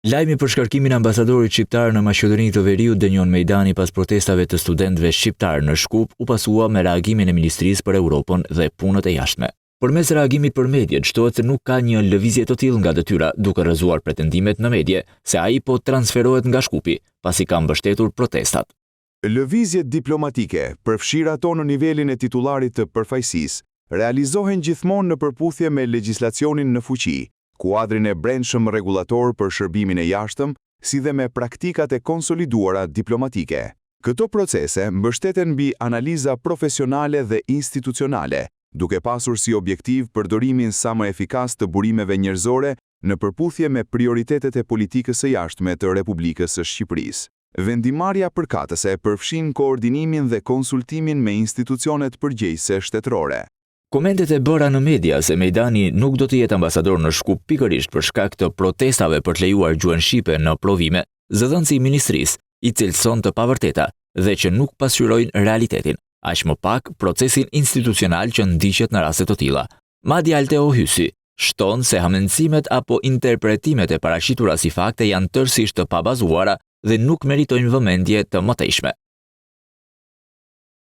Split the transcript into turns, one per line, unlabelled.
Lajmi për shkarkimin e ambasadorit shqiptar në Maqedoninë të Veriut dënjon Mejdani pas protestave të studentëve shqiptar në Shkup u pasua me reagimin e Ministrisë për Europën dhe Punët e Jashtme. Përmes reagimit për mediat shtohet se nuk ka një lëvizje të tillë nga detyra, duke rrëzuar pretendimet në medje se ai po transferohet nga Shkupi, pasi ka mbështetur protestat.
Lëvizjet diplomatike, përfshirë ato në nivelin e titullarit të përfaqësisë, realizohen gjithmonë në përputhje me legjislacionin në fuqi, kuadrin e brendshëm rregullator për shërbimin e jashtëm, si dhe me praktikat e konsoliduara diplomatike. Këto procese mbështeten mbi analiza profesionale dhe institucionale, duke pasur si objektiv përdorimin sa më efikas të burimeve njerëzore në përputhje me prioritetet e politikës së jashtme të Republikës së Shqipërisë. Vendimarrja përkatëse përfshin koordinimin dhe konsultimin me institucionet përgjegjëse shtetërore.
Komentet e bëra në media se Mejdani nuk do të jetë ambasador në Shkup pikërisht për shkak të protestave për të lejuar gjuhën shqipe në provime, zëdhënësi i ministrisë i cilëson të pavërteta dhe që nuk pasqyrojnë realitetin, aq më pak procesin institucional që ndiqet në raste të tilla. Madje Alteo Hysi shton se hamendësimet apo interpretimet e paraqitura si fakte janë tërësisht të pabazuara dhe nuk meritojnë vëmendje të mëtejshme.